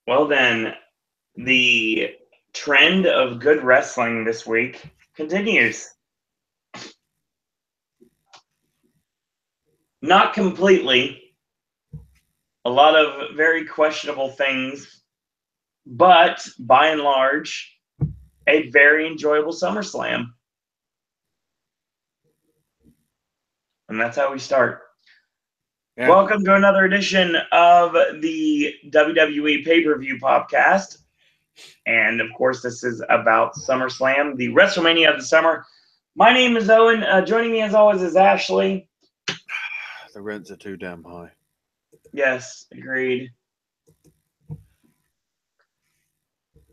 Well, then, the trend of good wrestling this week continues. Not completely. A lot of very questionable things, but by and large, a very enjoyable SummerSlam. And that's how we start. Yeah. Welcome to another edition of the WWE Pay-Per-View Popcast. And, of course, this is about SummerSlam, the WrestleMania of the summer. My name is Owen. Joining me, as always, is Ashley. The rents are too damn high. Yes, agreed.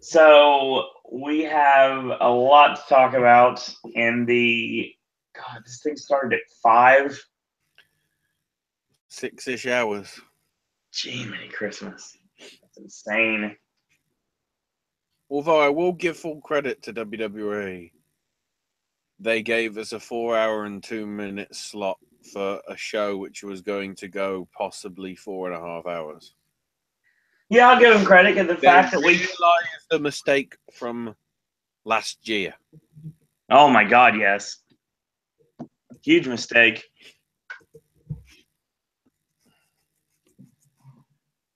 So we have a lot to talk about in the... God, this thing started at 5. 6-ish hours. Gee, many Christmas. That's insane. Although I will give full credit to WWE. They gave us a 4-hour and 2-minute slot for a show which was going to go possibly 4.5 hours. Yeah, I'll give them credit for the fact that we realized the mistake from last year. Oh my God, yes. Huge mistake.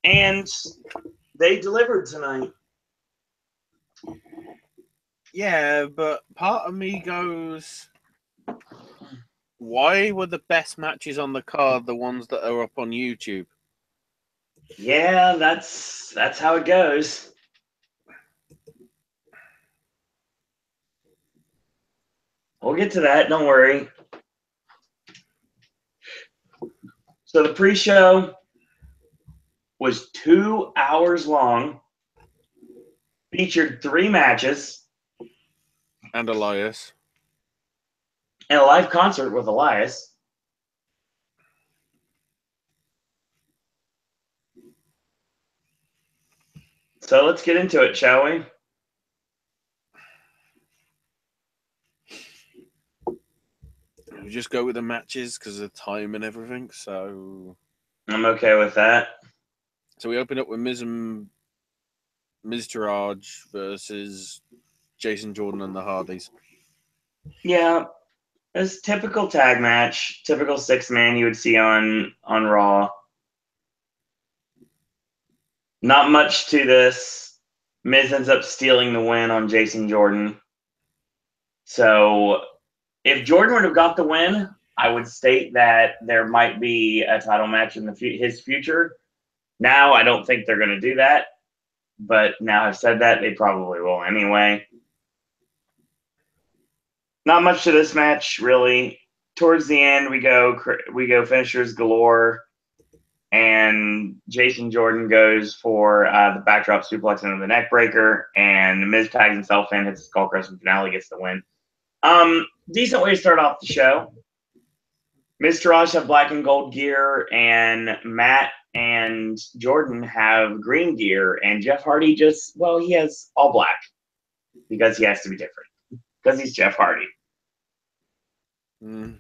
And they delivered tonight. Yeah, but part of me goes, why were the best matches on the card the ones that are up on YouTube? Yeah, that's how it goes. We'll get to that, don't worry. So the pre-show was 2 hours long, featured 3 matches, And Elias. and a live concert with Elias. So let's get into it, shall we? We just go with the matches because of time and everything. So I'm okay with that. So we open up with Miz Taraj versus Jason Jordan and the Hardys. Yeah, it's typical tag match, typical 6-man you would see on Raw. Not much to this. Miz ends up stealing the win on Jason Jordan. So if Jordan would have got the win, I would state that there might be a title match in his future. Now, I don't think they're going to do that. But now I've said that, they probably will anyway. Not much to this match, really. Towards the end, we go finishers galore. And Jason Jordan goes for the backdrop suplex into the neck breaker, and Miz tags himself in, hits the skull crushing finale, gets the win. Decent way to start off the show. Miz Taraj have black and gold gear, and Matt and Jordan have green gear, and Jeff Hardy he has all black because he has to be different because he's Jeff Hardy. Of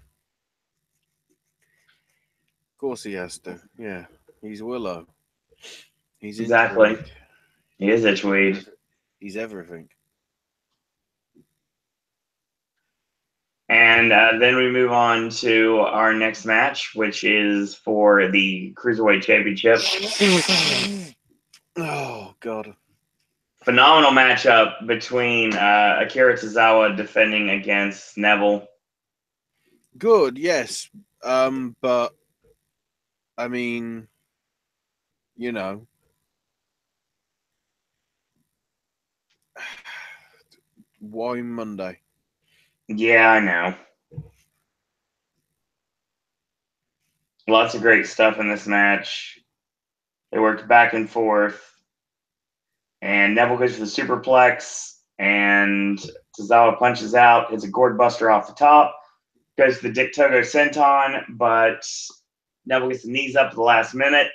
course he has to. Yeah, he's Willow. He's Exactly. Inchweed. He is Inchweed. He's everything. And then we move on to our next match, which is for the Cruiserweight Championship. Oh, God. Phenomenal matchup between Akira Tozawa defending against Neville. Good, yes. But, I mean, you know. Why Monday? Yeah, I know. Lots of great stuff in this match. They worked back and forth. And Neville goes for the superplex. And Tozawa punches out, hits a gourd buster off the top. Goes to the Dick Togo senton, but Neville gets the knees up at the last minute.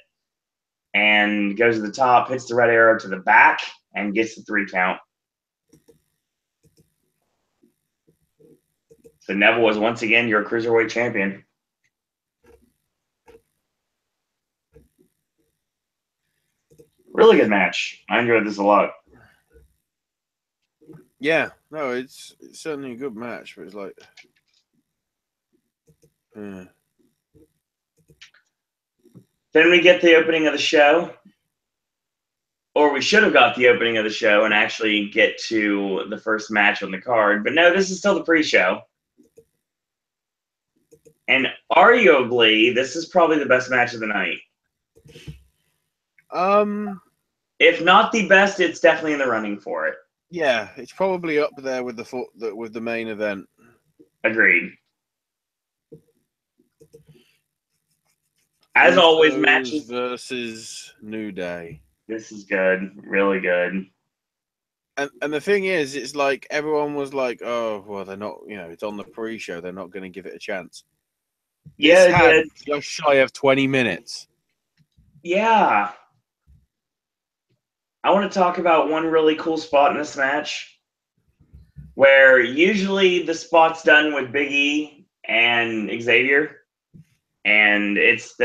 And goes to the top, hits the red arrow to the back, and gets the 3 count. So Neville was once again your Cruiserweight champion. Really good match. I enjoyed this a lot. Yeah, no, it's certainly a good match, but it's like, yeah. Then we get the opening of the show. Or we should have got the opening of the show and actually get to the first match on the card. But no, this is still the pre-show. And arguably, this is probably the best match of the night. If not the best, it's definitely in the running for it. Yeah, it's probably up there with the main event. Agreed. As Usos always, matches versus New Day. This is good, really good. And the thing is, it's like everyone was like, "Oh, well, they're not. It's on the pre-show. They're not going to give it a chance." Yeah, This it had did. just shy of 20 minutes. Yeah. I want to talk about one really cool spot in this match where usually the spot's done with Big E and Xavier, and it's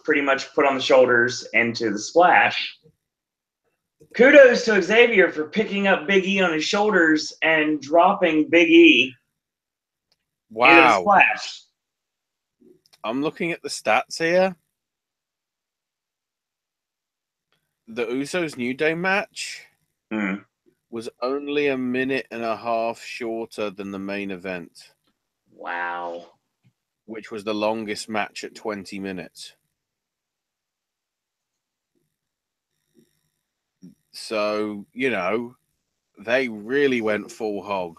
pretty much put on the shoulders into the splash. Kudos to Xavier for picking up Big E on his shoulders and dropping Big E into the Wow. splash. I'm looking at the stats here. The Usos New Day match was only a minute and a half shorter than the main event. Wow. Which was the longest match at 20 minutes. So, they really went full hog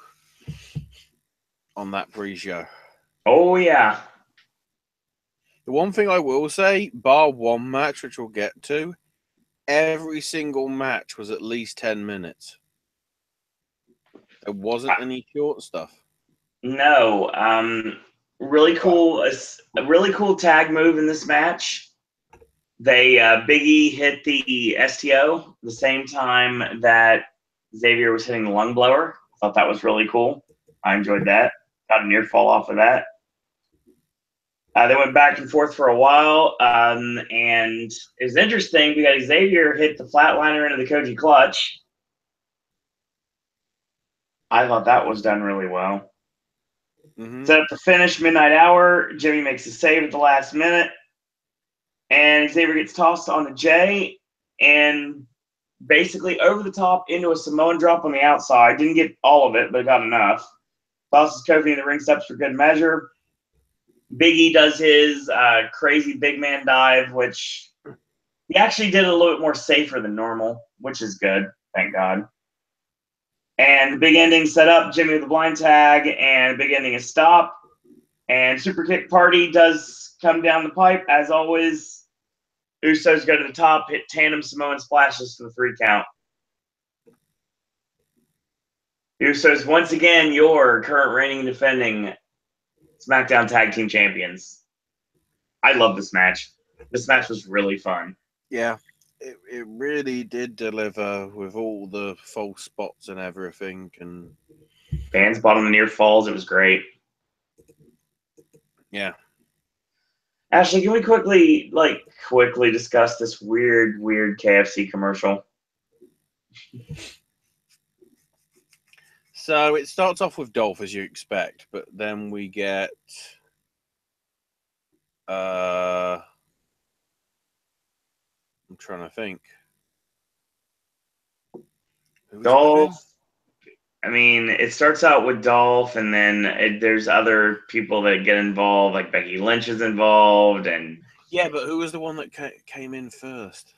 on that pre-show. Oh, yeah. The one thing I will say, bar one match, which we'll get to, every single match was at least 10 minutes. There wasn't any short stuff. No. Really cool. A really cool tag move in this match. They Big E hit the STO the same time that Xavier was hitting the lung blower. I thought that was really cool. I enjoyed that. Got a near fall off of that. They went back and forth for a while, and it was interesting because Xavier hit the flatliner into the Koji clutch. I thought that was done really well. Set up the finish, midnight hour. Jimmy makes a save at the last minute, and Xavier gets tossed on the J and basically over the top into a Samoan drop on the outside. Didn't get all of it, but got enough. Tosses Kofi in the ring steps for good measure. Big E does his crazy big man dive, which he actually did a little bit more safer than normal, which is good. Thank God. And the big ending set up Jimmy with a blind tag, and big ending is stop. And Super Kick Party does come down the pipe. As always, Usos go to the top, hit tandem Samoan splashes for the 3 count. Usos, once again, your current reigning and defending SmackDown Tag Team Champions. I love this match. This match was really fun. Yeah, it really did deliver with all the false spots and everything. And fans bought on the near falls. It was great. Yeah. Ashley, can we quickly discuss this weird KFC commercial? So it starts off with Dolph, as you expect, but then we get I'm trying to think. Dolph. I mean, it starts out with Dolph, and then there's other people that get involved, like Becky Lynch is involved, and yeah, but who was the one that came in first?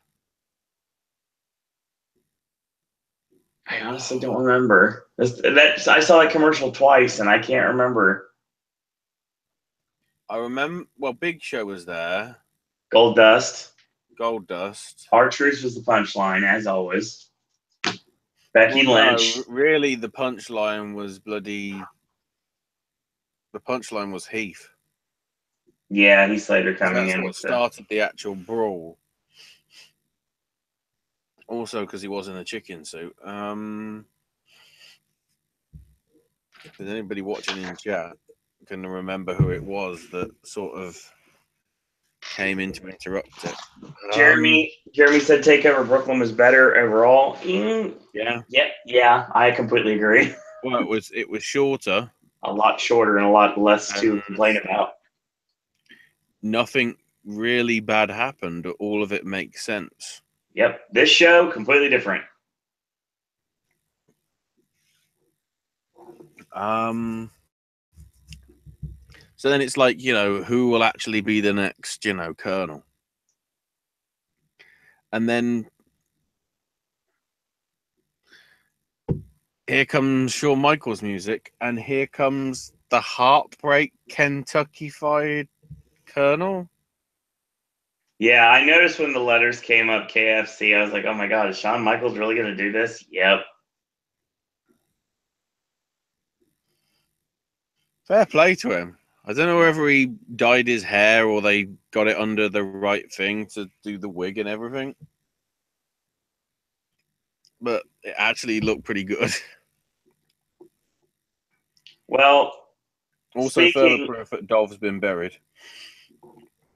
I honestly don't remember. I saw that commercial twice, and I can't remember. I remember. Well, Big Show was there. Goldust. R-Truth was the punchline, as always. Becky Lynch. No, really, the punchline was bloody. The punchline was Heath. Yeah, Heath Slater coming in. That's what started the actual brawl. Also, because he was in a chicken suit. Does anybody watching in chat can remember who it was that sort of came in to interrupt it. Jeremy said Takeover Brooklyn was better overall. Yeah. Yeah, I completely agree. Well, it was shorter. A lot shorter and a lot less to complain about. Nothing really bad happened. All of it makes sense. Yep. This show, completely different. So then it's like, who will actually be the next, Colonel? And then here comes Shawn Michaels music, and here comes the Heartbreak Kentucky Fried Colonel. Yeah, I noticed when the letters came up KFC, I was like, oh my God, is Shawn Michaels really going to do this? Yep. Fair play to him. I don't know whether he dyed his hair or they got it under the right thing to do the wig and everything. But it actually looked pretty good. Well, Also, further proof that Dolph's been buried.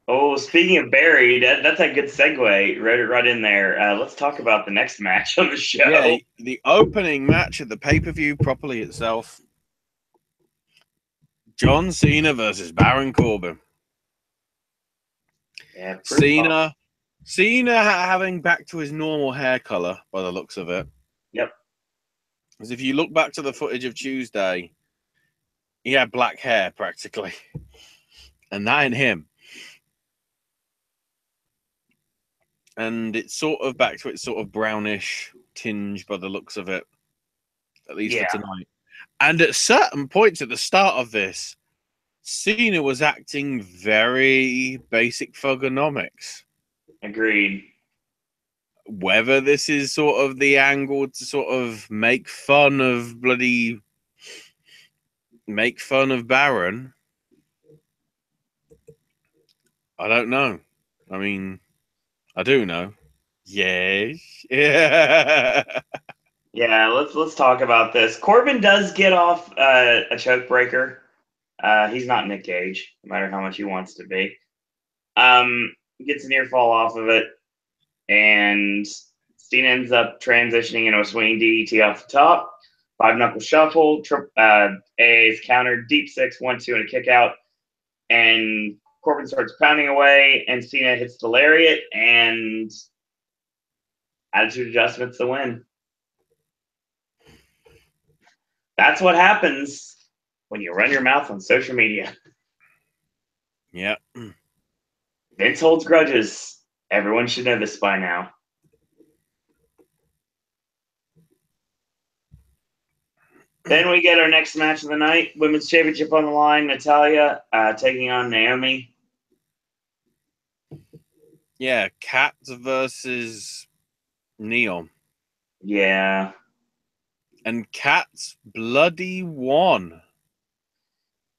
Oh, speaking of buried, that's a good segue. Wrote it right in there. Let's talk about the next match on the show. Yeah, the opening match of the pay-per-view properly itself. John Cena versus Baron Corbin. Yeah, Cena having back to his normal hair color by the looks of it. Yep. Because if you look back to the footage of Tuesday, he had black hair practically. And that ain't him. And it's sort of back to its sort of brownish tinge by the looks of it. At least for tonight. And at certain points at the start of this, Cena was acting very basic thugonomics. Agreed. Whether this is sort of the angle to sort of make fun of Baron, I don't know. I mean, I do know. Yes. Yeah. Yeah, let's talk about this. Corbin does get off a choke breaker. He's not Nick Cage, no matter how much he wants to be. Gets a near fall off of it, and Cena ends up transitioning into a swinging DDT off the top. 5-knuckle shuffle, AA's counter, deep 6, 1-2, and a kick out. And Corbin starts pounding away, and Cena hits the lariat, and attitude adjustments the win. That's what happens when you run your mouth on social media. Yeah. Vince holds grudges. Everyone should know this by now. Then we get our next match of the night. Women's Championship on the line. Natalya taking on Naomi. Yeah, Kat versus Neon. Yeah. And Kat's bloody won.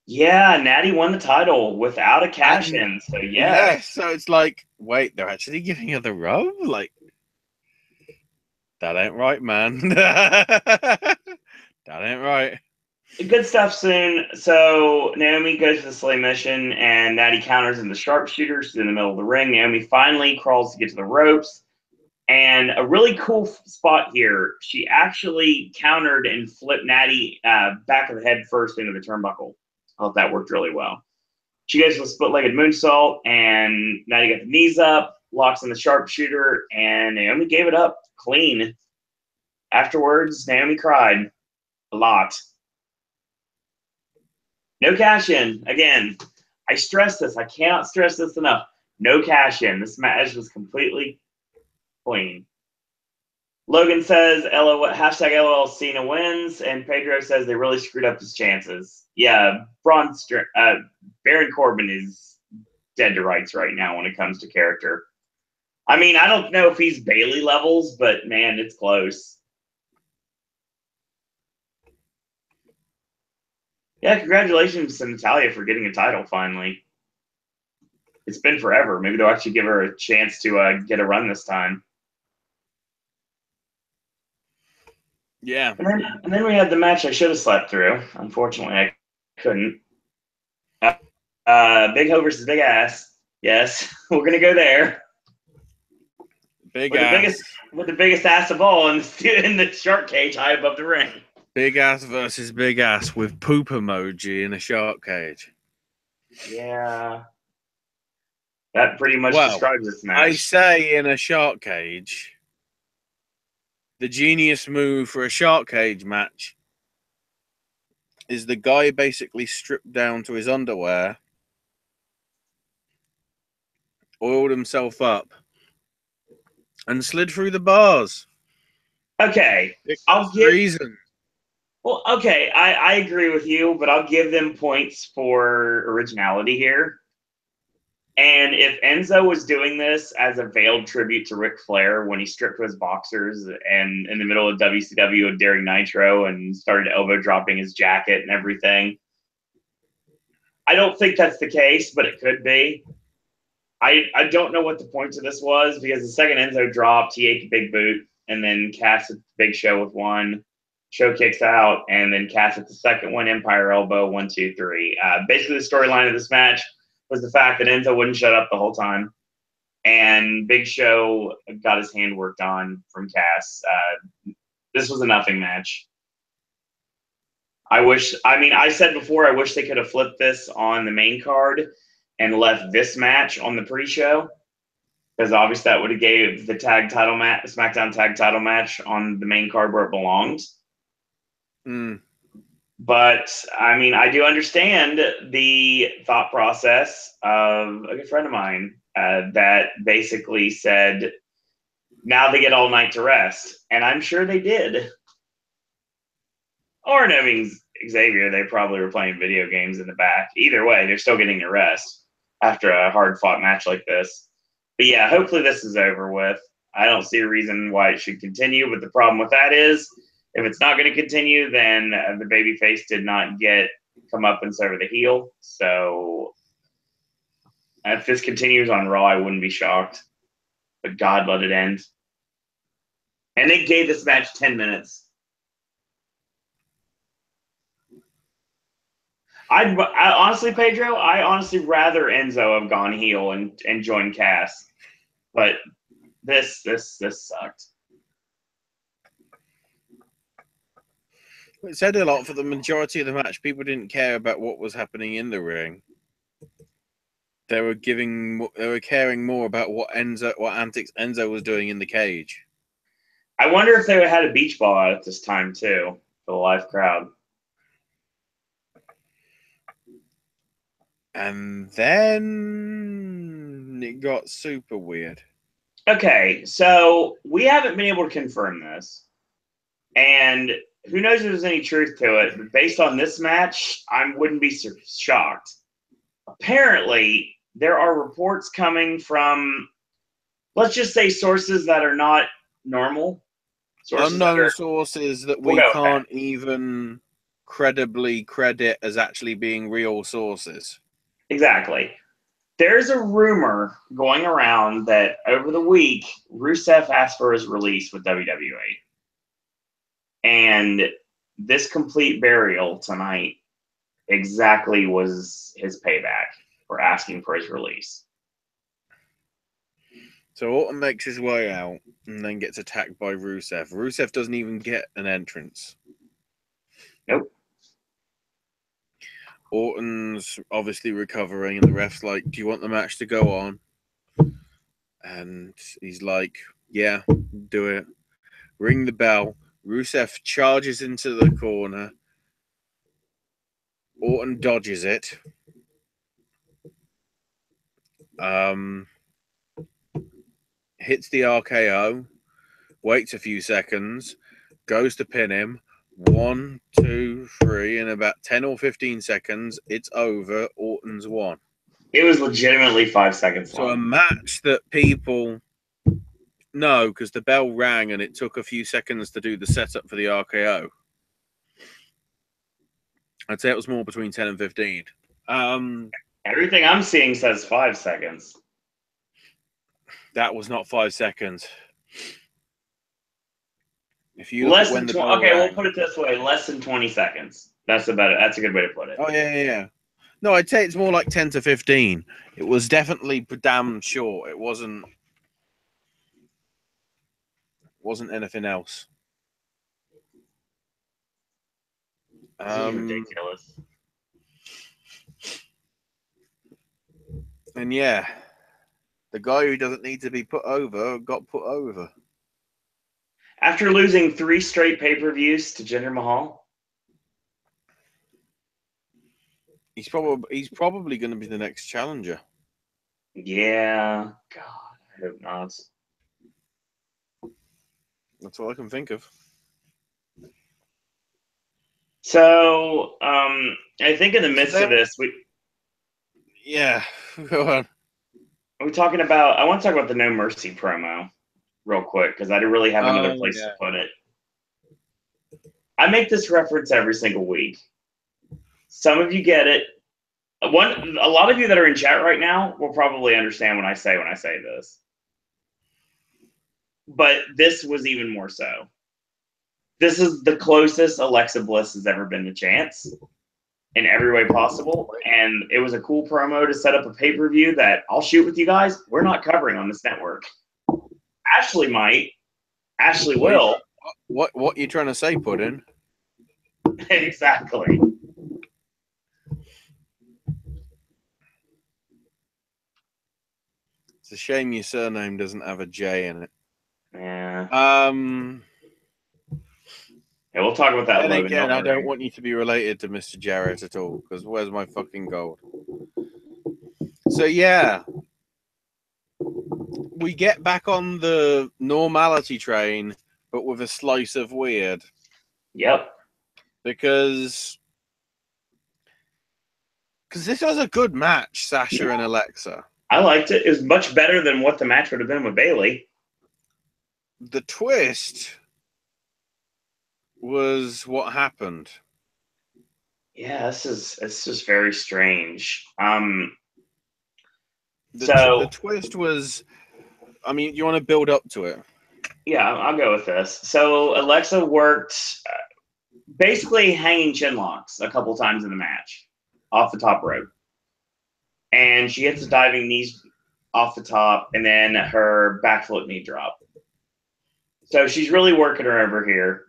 Yeah, Natty won the title without a cash-in. So, yeah. So it's like, wait, they're actually giving her the rub? Like, that ain't right, man. That ain't right. Good stuff soon. So Naomi goes to the sleigh mission, and Natty counters in the sharpshooter. She's in the middle of the ring. Naomi finally crawls to get to the ropes. And a really cool spot here, she actually countered and flipped Natty back of the head first into the turnbuckle. I thought that worked really well. She goes to a split-legged moonsault, and Natty got the knees up, locks in the sharpshooter, and Naomi gave it up clean. Afterwards, Naomi cried a lot. No cash-in. Again, I stress this. I cannot stress this enough. No cash-in. This match was completely clean. Logan says, hashtag LOL Cena wins, and Pedro says they really screwed up his chances. Yeah, Baron Corbin is dead to rights right now when it comes to character. I mean, I don't know if he's Bailey levels, but man, it's close. Yeah, congratulations to Natalya for getting a title finally. It's been forever. Maybe they'll actually give her a chance to get a run this time. Yeah. And then we had the match I should have slept through. Unfortunately, I couldn't. Big Ho versus Big Ass. Yes, we're gonna go there. Big with ass. The biggest ass of all in the shark cage high above the ring. Big ass versus big ass with poop emoji in a shark cage. Yeah. That pretty much Well, describes this match. I say in a shark cage, the genius move for a shark cage match is the guy basically stripped down to his underwear, oiled himself up, and slid through the bars. Okay. I'll give reason. Well, okay, I agree with you, but I'll give them points for originality here. And if Enzo was doing this as a veiled tribute to Ric Flair when he stripped to his boxers and in the middle of WCW and during Nitro and started elbow dropping his jacket and everything, I don't think that's the case, but it could be. I don't know what the point of this was because the second Enzo dropped, he ate the big boot, and then Cass hit the Big Show with one. Show kicks out, and then Cass hit the second one, Empire Elbow, 1, 2, 3. Basically, the storyline of this match was the fact that Enzo wouldn't shut up the whole time, and Big Show got his hand worked on from Cass. This was a nothing match. I said before, I wish they could have flipped this on the main card and left this match on the pre-show, because obviously that would have gave the SmackDown tag title match on the main card where it belonged. But I do understand the thought process of a good friend of mine that basically said, now they get all night to rest. And I'm sure they did. Or knowing Xavier, they probably were playing video games in the back. Either way, they're still getting their rest after a hard-fought match like this. But yeah, hopefully this is over with. I don't see a reason why it should continue, but the problem with that is, if it's not going to continue, then the babyface did not come up and over the heel. So if this continues on Raw, I wouldn't be shocked. But God, let it end. And they gave this match 10 minutes. I honestly, Pedro, I honestly rather Enzo have gone heel and joined Cass. But this sucked. It said a lot. For the majority of the match, people didn't care about what was happening in the ring. They were caring more about what antics Enzo was doing in the cage. I wonder if they had a beach ball out at this time too for the live crowd. And then it got super weird. Okay, so we haven't been able to confirm this, and who knows if there's any truth to it, but based on this match, I wouldn't be shocked. Apparently, there are reports coming from, let's just say, sources that are not normal. Unknown sources that we can't even credibly credit as actually being real sources. Exactly. There's a rumor going around that over the week, Rusev asked for his release with WWE. And this complete burial tonight exactly was his payback for asking for his release. So Orton makes his way out and then gets attacked by Rusev. Rusev doesn't even get an entrance. Nope. Orton's obviously recovering, and the ref's like, do you want the match to go on? And he's like, yeah, do it. Ring the bell. Rusev charges into the corner. Orton dodges it. Hits the RKO. Waits a few seconds. Goes to pin him. 1, 2, 3. In about 10 or 15 seconds, it's over. Orton's won. It was legitimately 5 seconds long. So a match that people... No, because the bell rang and it took a few seconds to do the setup for the RKO. I'd say it was more between 10 and 15. Everything I'm seeing says 5 seconds. That was not 5 seconds. If you less than 20, okay, we'll put it this way: less than 20 seconds. That's about it. That's a good way to put it. Oh yeah. No, I'd say it's more like 10 to 15. It was definitely damn short. It wasn't anything else. This is ridiculous. And yeah, the guy who doesn't need to be put over got put over. After losing 3 straight pay-per-views to Jinder Mahal. He's probably going to be the next challenger. Yeah. God, I hope not. That's all I can think of. So, I think in the midst of this, yeah, go on. We're talking about. I want to talk about the No Mercy promo real quick because I didn't really have another place to put it. I make this reference every single week. Some of you get it. A lot of you that are in chat right now will probably understand when I say this. But this was even more so. This is the closest Alexa Bliss has ever been to Chance in every way possible. And it was a cool promo to set up a pay-per-view that I'll shoot with you guys. We're not covering on this network. Ashley might. Ashley will. What you trying to say, Puddin'? Exactly. It's a shame your surname doesn't have a J in it. Yeah. Yeah, we'll talk about that later. Logan. Again, I don't want you to be related to Mr. Jarrett at all, because where's my fucking gold? So yeah, we get back on the normality train, but with a slice of weird. Yep. Because this was a good match, Sasha and Alexa. I liked it. It was much better than what the match would have been with Bayley. The twist was what happened. Yeah, this is very strange. The twist was, I mean, you want to build up to it? Yeah, I'll go with this. So Alexa worked basically hanging chin locks a couple times in the match off the top rope. And she hits a diving knees off the top and then her back foot knee drop. So she's really working her over here.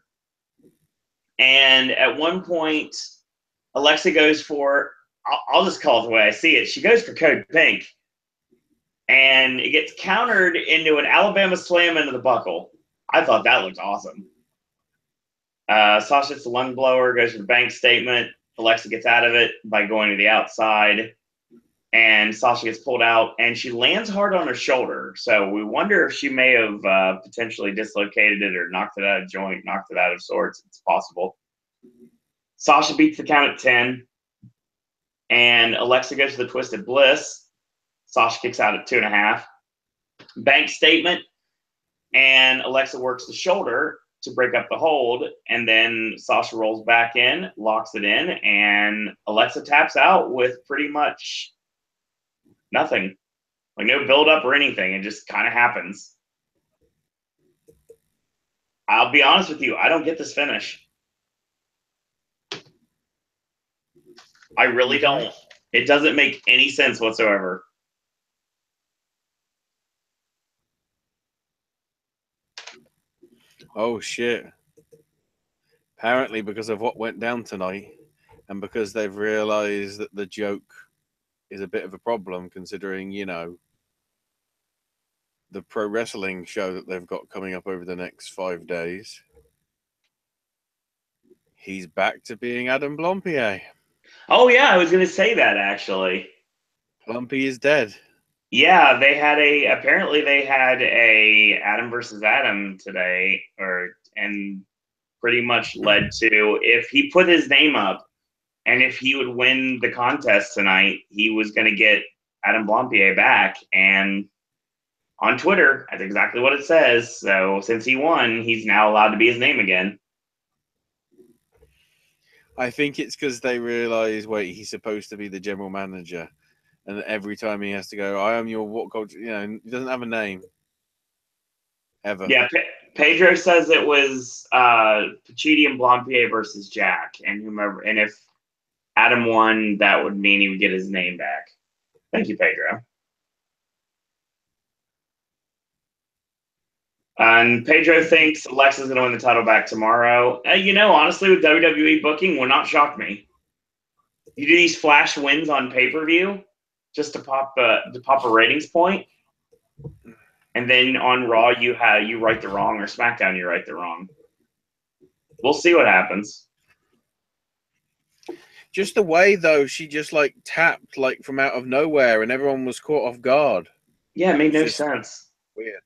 And at one point, Alexa goes for, I'll just call it the way I see it. She goes for Code Pink. And it gets countered into an Alabama slam into the buckle. I thought that looked awesome. Sasha hits the lung blower, goes for the bank statement. Alexa gets out of it by going to the outside. And Sasha gets pulled out, and she lands hard on her shoulder. So we wonder if she may have potentially dislocated it or knocked it out of joint, knocked it out of sorts. It's possible. Sasha beats the count at 10. And Alexa goes to the Twisted Bliss. Sasha kicks out at 2.5. Bank statement. And Alexa works the shoulder to break up the hold. And then Sasha rolls back in, locks it in, and Alexa taps out with pretty much nothing. Like no build up or anything. It just kind of happens. I'll be honest with you. I don't get this finish. I really don't. It doesn't make any sense whatsoever. Oh, shit. Apparently, because of what went down tonight, and because they've realized that the joke is a bit of a problem, considering, you know, the pro wrestling show that they've got coming up over the next 5 days. He's back to being Adam Blompier. Oh, yeah, I was going to say that, actually. Plumpy is dead. Yeah, apparently they had a Adam versus Adam today, and pretty much led to, if he put his name up and if he would win the contest tonight, he was going to get Adam Blompier back. And on Twitter, that's exactly what it says. So since he won, he's now allowed to be his name again. I think it's because they realize, wait, he's supposed to be the general manager. And every time he has to go, I am your what culture, you know, he doesn't have a name. Ever. Yeah, Pedro says it was Pacitti and Blompier versus Jack and whomever. And if Adam won, that would mean he would get his name back. Thank you, Pedro. And Pedro thinks Alexa's going to win the title back tomorrow. Honestly, with WWE booking, will not shock me. You do these flash wins on pay-per-view just to pop a ratings point, and then on Raw you right the wrong, or SmackDown you right the wrong. We'll see what happens. Just the way though, she just like tapped like from out of nowhere, and everyone was caught off guard. Yeah, it made no sense. Weird.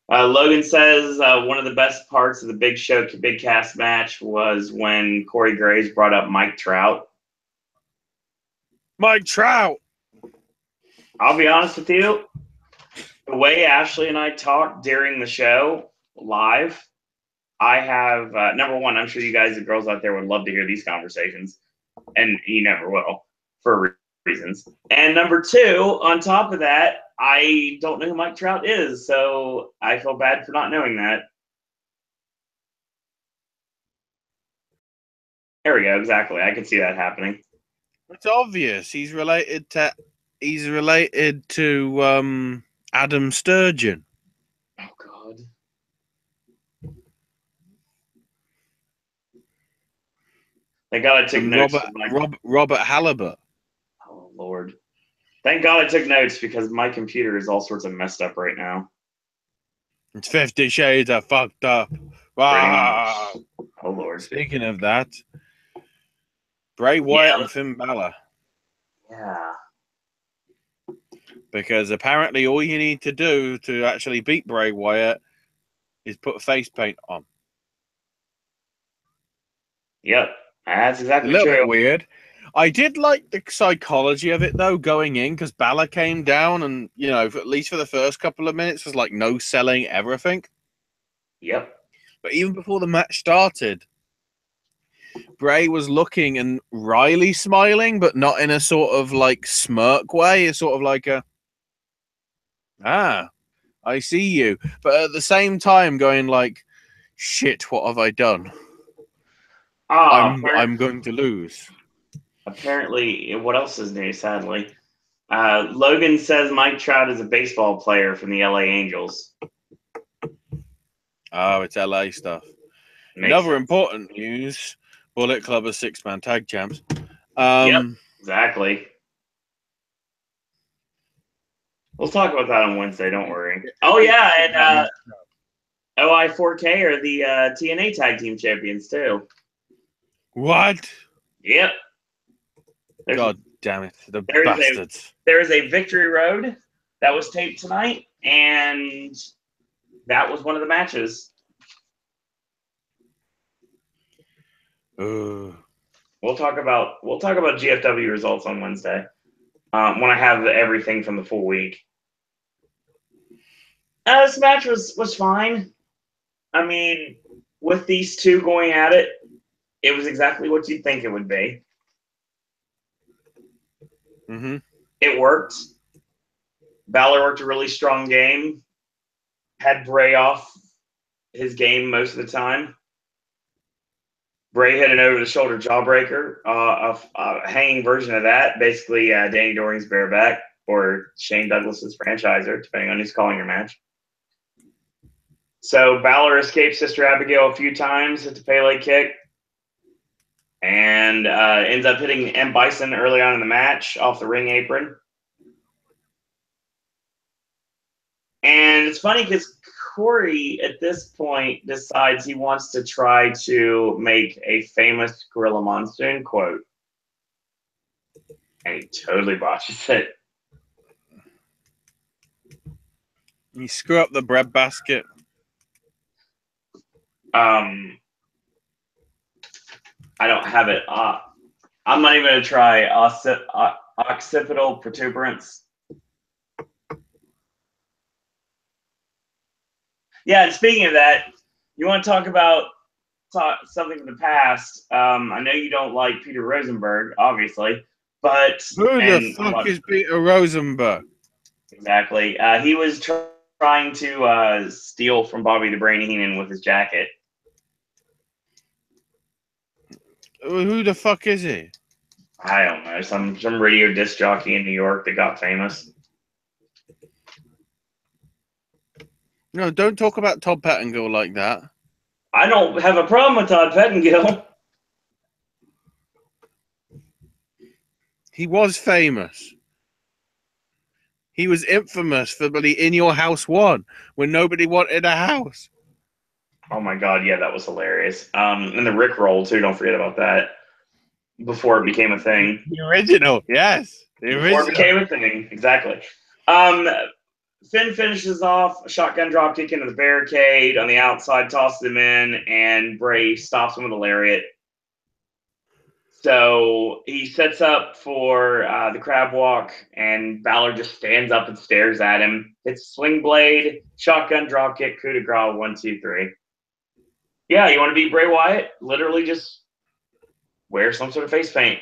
Logan says one of the best parts of the Big Cast match was when Corey Graves brought up Mike Trout. Mike Trout! I'll be honest with you. The way Ashley and I talked during the show live, I have, number one, I'm sure you guys, the girls out there, would love to hear these conversations. And you never will, for reasons. And number two, on top of that, I don't know who Mike Trout is, so I feel bad for not knowing that. There we go. Exactly. I could see that happening. It's obvious. He's related to Adam Sturgeon. Oh God. Thank God I took notes. Robert Halibut. Oh Lord. Thank God I took notes, because my computer is all sorts of messed up right now. It's 50 Shades of fucked up. Ah. Oh Lord. Speaking of that, Bray Wyatt and Finn Balor. Yeah. Because apparently all you need to do to actually beat Bray Wyatt is put face paint on. Yep. That's exactly true. A little true. bit weird. I did like the psychology of it, though, going in, because Balor came down and, at least for the first couple of minutes, was like no selling everything. Yep. But even before the match started, Bray was looking and Riley smiling, but not in a sort of like smirk way. It's sort of like I see you. But at the same time going like, shit, what have I done? I'm going to lose. Apparently, what else is new, sadly? Logan says Mike Trout is a baseball player from the LA Angels. Oh, it's LA stuff. Another important news, Bullet Club are 6-man tag champs. Yep, exactly. We'll talk about that on Wednesday, don't worry. Oh, yeah, and OI4K are the TNA tag team champions, too. What? Yep. God damn it, the bastards. There is a Victory Road that was taped tonight, and that was one of the matches. We'll talk about GFW results on Wednesday when I have everything from the full week. This match was fine. I mean, with these two going at it, it was exactly what you'd think it would be. Mm-hmm. It worked. Balor worked a really strong game. Had Bray off his game most of the time. Bray hit an over-the-shoulder jawbreaker, a hanging version of that. Basically, Danny Doring's bareback, or Shane Douglas's franchiser, depending on who's calling your match. So Balor escapes Sister Abigail a few times at the Pele kick, and ends up hitting M. Bison early on in the match off the ring apron. And it's funny because Corey, at this point, decides he wants to try to make a famous Gorilla Monsoon quote. And he totally botches it. You screw up the bread basket. I don't have it. I'm not even going to try occipital protuberance. Yeah, and speaking of that, you want to talk about something from the past. I know you don't like Peter Rosenberg, obviously, but who the fuck is Peter Rosenberg? Exactly. He was trying to steal from Bobby the Brain Heenan with his jacket. Who the fuck is he? I don't know. Some radio disc jockey in New York that got famous. No, don't talk about Todd Pettengill like that. I don't have a problem with Todd Pettengill. He was famous. He was infamous for the In Your House 1 when nobody wanted a house. Oh my god, yeah, that was hilarious. And the Rick roll too. Don't forget about that. Before it became a thing. The original, yes. Before it became a thing, exactly. Finn finishes off a shotgun dropkick into the barricade on the outside, tosses him in, and Bray stops him with a lariat. So he sets up for the crab walk, and Balor just stands up and stares at him. Hits sling blade, shotgun dropkick, coup de grace, 1, 2, 3. Yeah, you want to beat Bray Wyatt? Literally just wear some sort of face paint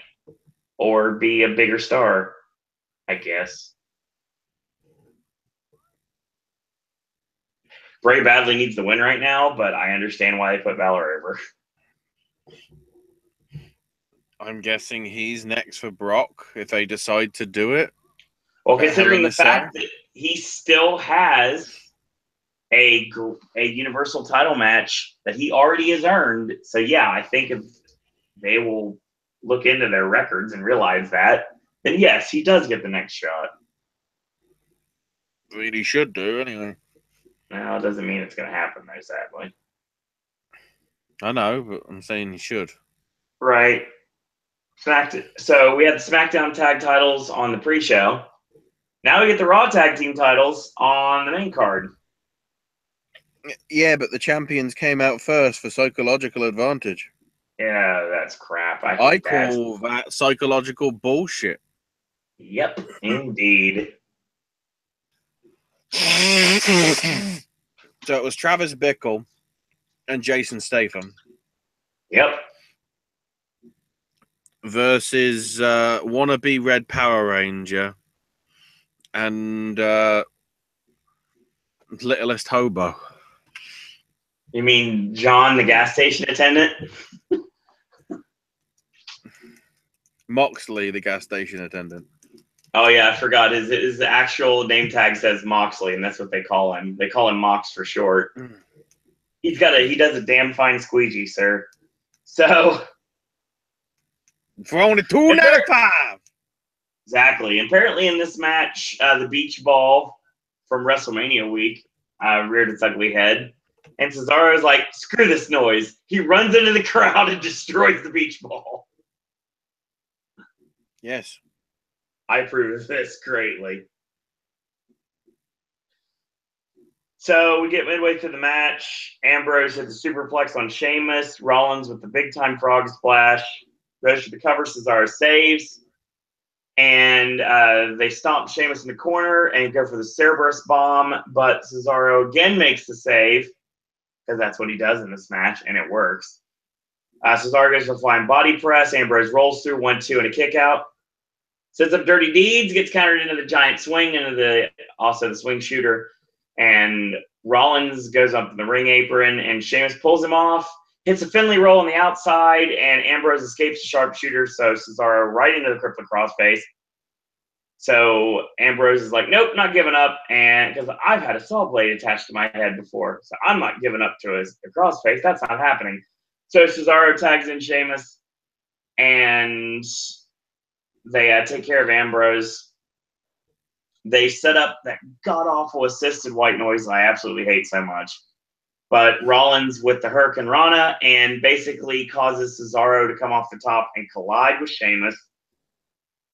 or be a bigger star, I guess. Bray badly needs the win right now, but I understand why they put Balor over. I'm guessing he's next for Brock if they decide to do it. Well, considering the fact that he still has a Universal title match that he already has earned. So, yeah, I think if they will look into their records and realize that, then yes, he does get the next shot. I mean, he should do, anyway. No, it doesn't mean it's going to happen, though, sadly. I know, but I'm saying he should. Right. So we had the SmackDown tag titles on the pre-show. Now we get the Raw tag team titles on the main card. Yeah, but the champions came out first for psychological advantage. Yeah, that's crap. I call that psychological bullshit. Yep, indeed. So it was Travis Bickle and Jason Statham. Yep. Versus wannabe Red Power Ranger and Littlest Hobo. You mean John, the gas station attendant? Moxley, the gas station attendant. Oh, yeah, I forgot. His actual name tag says Moxley, and that's what they call him. They call him Mox for short. He does a damn fine squeegee, sir. So... For only $2.95. Exactly. Apparently in this match, the beach ball from WrestleMania week reared its ugly head. And Cesaro's like, screw this noise. He runs into the crowd and destroys the beach ball. Yes. I approve of this greatly. So we get midway through the match. Ambrose hits a superplex on Sheamus. Rollins with the big-time frog splash. Goes for the cover. Cesaro saves. And they stomp Sheamus in the corner and go for the Cerberus bomb. But Cesaro again makes the save, because that's what he does in this match, and it works. Cesaro goes for the flying body press. Ambrose rolls through 1-2 and a kick out. Sets up Dirty Deeds, gets countered into the giant swing, into the swing shooter. And Rollins goes up in the ring apron, and Sheamus pulls him off. Hits a Finley roll on the outside, and Ambrose escapes the sharpshooter, so Cesaro right into the crippling crossface. So Ambrose is like, nope, not giving up, and because I've had a saw blade attached to my head before, so I'm not giving up to a crossface. That's not happening. So Cesaro tags in Sheamus, and they take care of Ambrose. They set up that god-awful assisted white noise that I absolutely hate so much. But Rollins with the Hurricane Rana and basically causes Cesaro to come off the top and collide with Sheamus.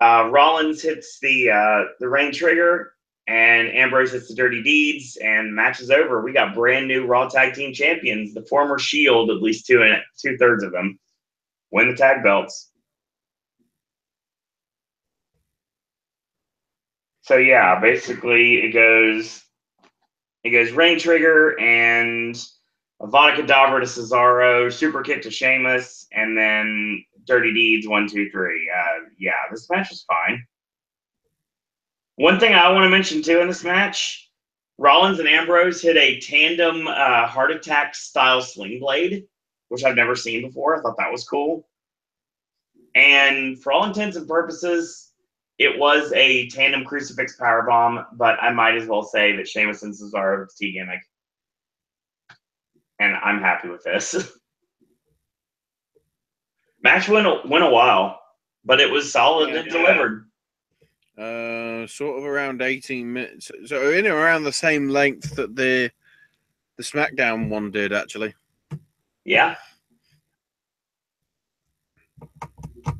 Rollins hits the Rain Trigger, and Ambrose hits the Dirty Deeds, and match is over. We got brand new Raw Tag Team Champions. The former Shield, at least two-thirds of them, win the tag belts. So yeah, basically it goes Rain Trigger and Avada Kedavra to Cesaro, super kick to Sheamus, and then Dirty Deeds 1, 2, 3. Yeah, this match was fine. One thing I want to mention too in this match, Rollins and Ambrose hit a tandem heart attack style sling blade, which I've never seen before. I thought that was cool. And for all intents and purposes, it was a tandem crucifix powerbomb, but I might as well say that Sheamus and Cesaro have the T gimmick. And I'm happy with this. Match went a while, but it was solid and delivered. Sort of around 18 minutes. So in around the same length that the SmackDown one did, actually. Yeah.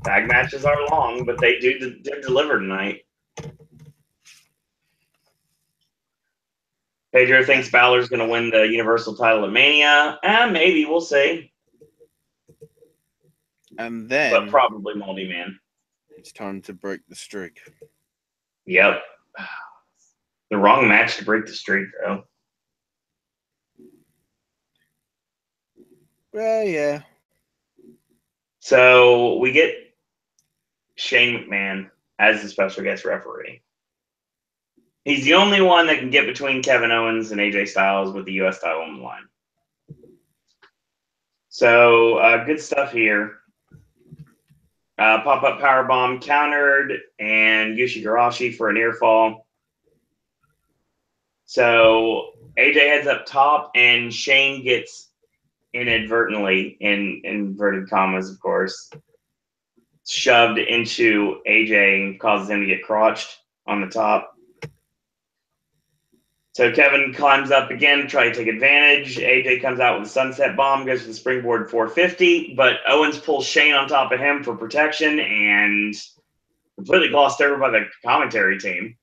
Tag matches are long, but they did deliver tonight. Pedro thinks Balor's going to win the Universal title at Mania. Maybe. We'll see. And then... But probably Moldy Man. It's time to break the streak. Yep. The wrong match to break the streak, though. Well, yeah. So we get Shane McMahon as the special guest referee. He's the only one that can get between Kevin Owens and AJ Styles with the U.S. title on the line. So good stuff here. Pop-up powerbomb countered and Yoshigarashi for a near fall. So AJ heads up top and Shane gets inadvertently, in inverted commas, of course, shoved into AJ and causes him to get crotched on the top. So Kevin climbs up again to try to take advantage. AJ comes out with a sunset bomb, goes for the springboard 450, but Owens pulls Shane on top of him for protection and completely glossed over by the commentary team.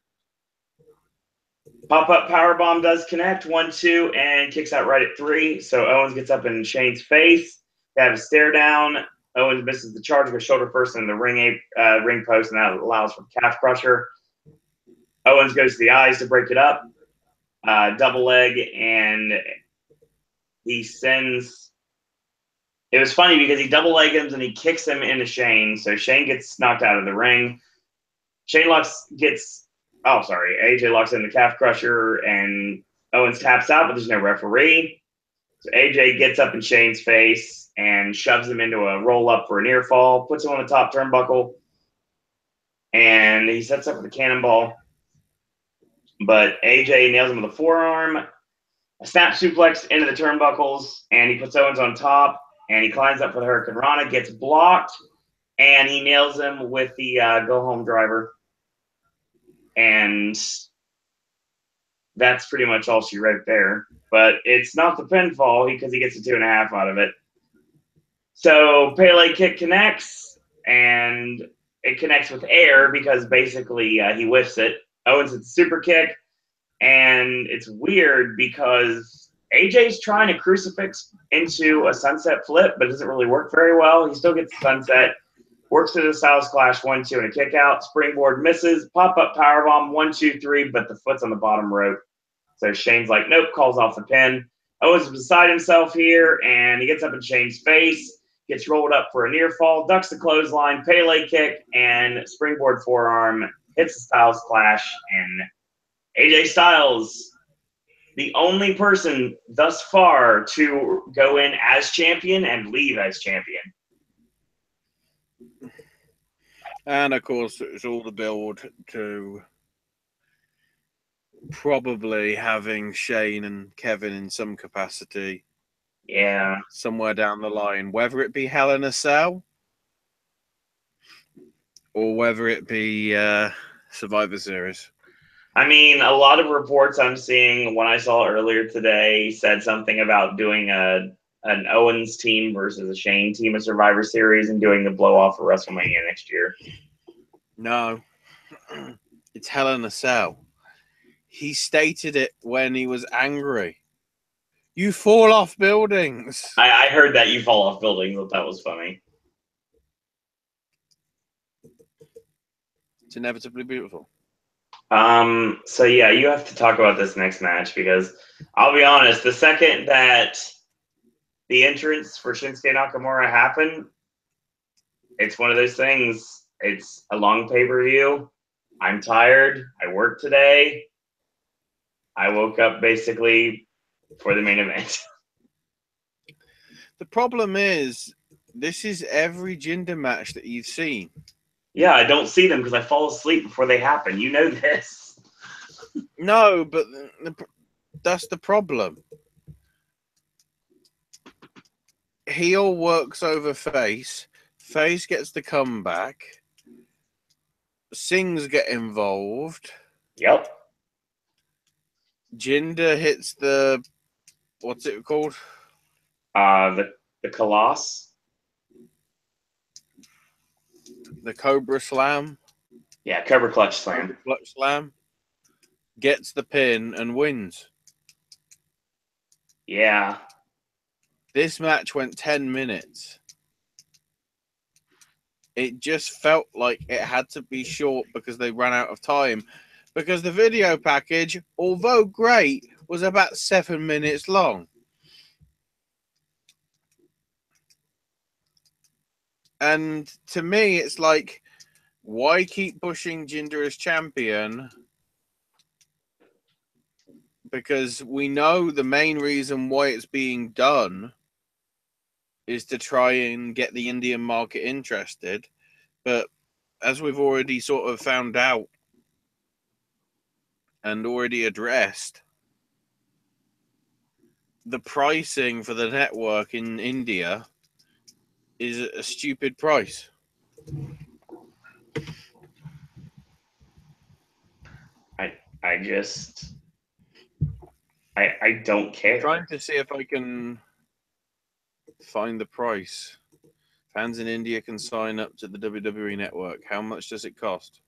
Pop-up powerbomb does connect, 1-2, and kicks out right at 3. So Owens gets up in Shane's face. They have a stare down. Owens misses the charge, goes shoulder first in the ring post, and that allows for calf crusher. Owens goes to the eyes to break it up. Double leg, and he sends. It was funny because he double legs him and he kicks him into Shane, so Shane gets knocked out of the ring. AJ locks in the calf crusher, and Owens taps out, but there's no referee. So AJ gets up in Shane's face and shoves him into a roll up for a near fall, puts him on the top turnbuckle, and he sets up with a cannonball. But AJ nails him with a forearm, a snap suplex into the turnbuckles, and he puts Owens on top, and he climbs up for the Hurricane Rana, gets blocked, and he nails him with the go-home driver. And that's pretty much all she wrote there. But it's not the pinfall because he gets a 2.5 out of it. So Pele kick connects, and it connects with air because basically he whiffs it. Owens hits a super kick, and it's weird because AJ's trying to crucifix into a sunset flip, but it doesn't really work very well. He still gets the sunset, works to the Styles Clash 1-2 and a kick out. Springboard misses, pop-up powerbomb 1-2-3, but the foot's on the bottom rope. So Shane's like, nope, calls off the pin. Owens is beside himself here, and he gets up in Shane's face, gets rolled up for a near fall, ducks the clothesline, Pele kick, and springboard forearm, hits the Styles Clash, and AJ Styles, the only person thus far to go in as champion and leave as champion. And, of course, it's all the build to probably having Shane and Kevin in some capacity. Yeah. Somewhere down the line, whether it be Hell in a Cell or whether it be Survivor Series. I mean, a lot of reports I'm seeing, one I saw earlier today, said something about doing an Owens team versus a Shane team of Survivor Series and doing the blow-off for WrestleMania next year. No. It's Hell in a Cell. He stated it when he was angry. You fall off buildings. I heard that you fall off buildings. I thought that was funny. It's inevitably beautiful. So yeah, you have to talk about this next match because I'll be honest, the second that the entrance for Shinsuke Nakamura happened, it's one of those things. It's a long pay-per-view. I'm tired. I worked today. I woke up basically for the main event. The problem is This is every Jinder match that you've seen. Yeah, I don't see them because I fall asleep before they happen. You know this. No, but that's the problem. Heel works over face. Face gets the comeback. Sings get involved. Yep. Jinder hits the, what's it called? The Colossus. The Cobra Slam. Yeah, Cobra Clutch Slam. Clutch Slam. Gets the pin and wins. Yeah. This match went 10 minutes. It just felt like it had to be short because they ran out of time. Because the video package, although great, was about 7 minutes long. And to me, it's like, why keep pushing Jinder as champion? Because we know the main reason why it's being done is to try and get the Indian market interested. But as we've already sort of found out and already addressed, the pricing for the network in India is a stupid price. I don't care. Trying to see if I can find the price. Fans in India can sign up to the WWE network. How much does it cost?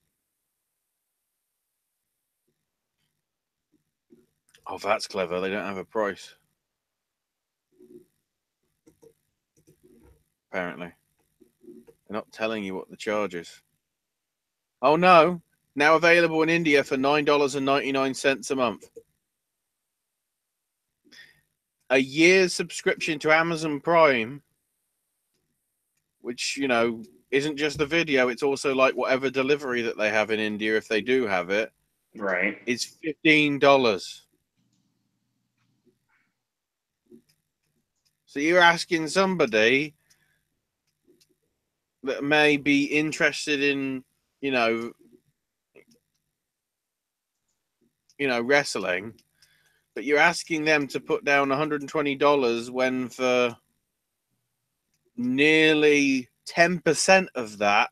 Oh, that's clever. They don't have a price. Apparently. They're not telling you what the charge is. Oh, no. Now available in India for $9.99 a month. A year's subscription to Amazon Prime, which, you know, isn't just the video, it's also like whatever delivery that they have in India, if they do have it, Right. is $15. So you're asking somebody that may be interested in, you know, wrestling, but you're asking them to put down $120 when for nearly 10% of that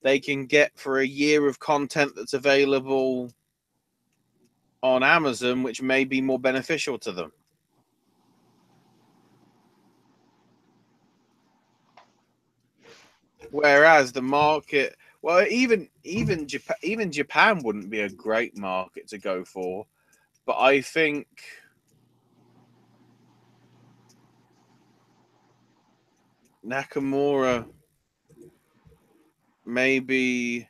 they can get for a year of content that's available on Amazon, which may be more beneficial to them. Whereas the market, well, even Japan wouldn't be a great market to go for, but I think Nakamura may be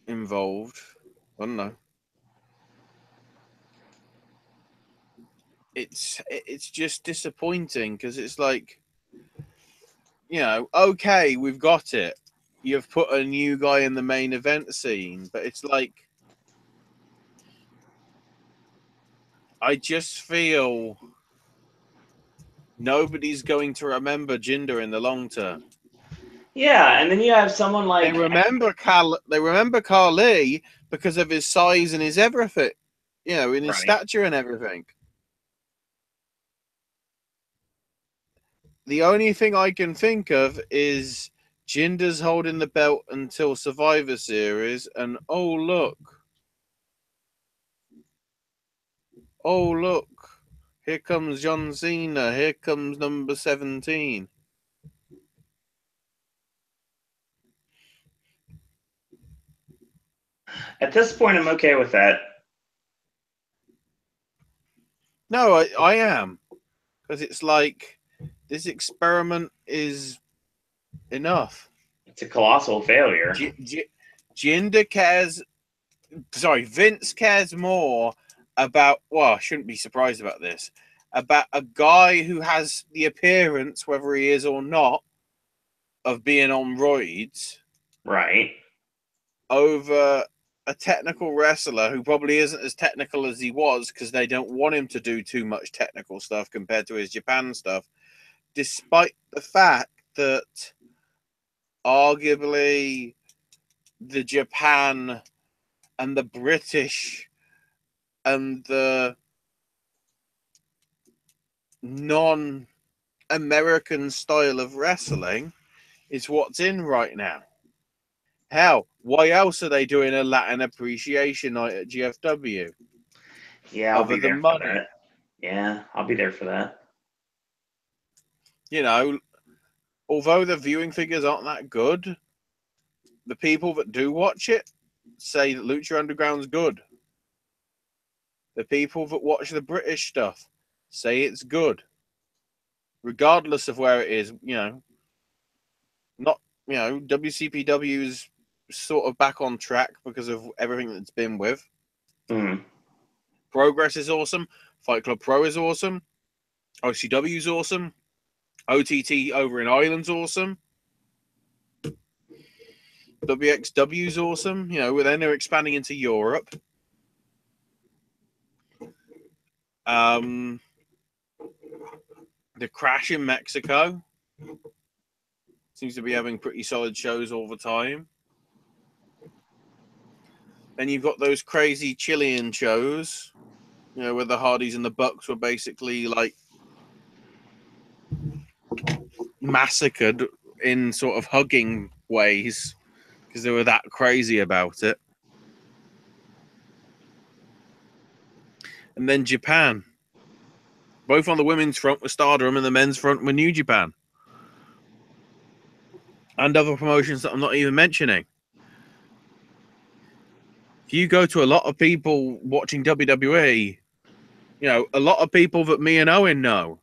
involved. I don't know. It's just disappointing because it's like, you know, okay, we've got it. You've put a new guy in the main event scene, but it's like, I just feel nobody's going to remember Jinder in the long term. Yeah, and then you have someone like They remember Khali because of his size and his everything, you know, in his stature and everything. The only thing I can think of is Jinder's holding the belt until Survivor Series, and oh look, here comes John Cena, here comes number 17. At this point, I'm okay with that. No, I am, because it's like this experiment is enough. It's a colossal failure. Jinder cares. Sorry, Vince cares more about. Well, I shouldn't be surprised about this. About a guy who has the appearance, whether he is or not, of being on roids, right? Over a technical wrestler who probably isn't as technical as he was because they don't want him to do too much technical stuff compared to his Japan stuff. despite the fact that arguably the Japan and the British and the non-American style of wrestling is what's in right now. Hell, why else are they doing a Latin appreciation night at GFW? Yeah, I'll Other be there than for money. that. Yeah, I'll be there for that. You know, although the viewing figures aren't that good, the people that do watch it say that Lucha Underground's good. The people that watch the British stuff say it's good. Regardless of where it is, WCPW is sort of back on track because of everything that's been with. Mm. Progress is awesome. Fight Club Pro is awesome. OCW is awesome. OTT over in Ireland's awesome. WXW is awesome. Then they're expanding into Europe. The Crash in Mexico seems to be having pretty solid shows all the time. Then you've got those crazy Chilean shows, where the Hardys and the Bucks were basically like massacred in sort of hugging ways because they were that crazy about it. And then Japan, both on the women's front with Stardom and the men's front with New Japan. And other promotions that I'm not even mentioning. If you go to a lot of people watching WWE, a lot of people that me and Owen know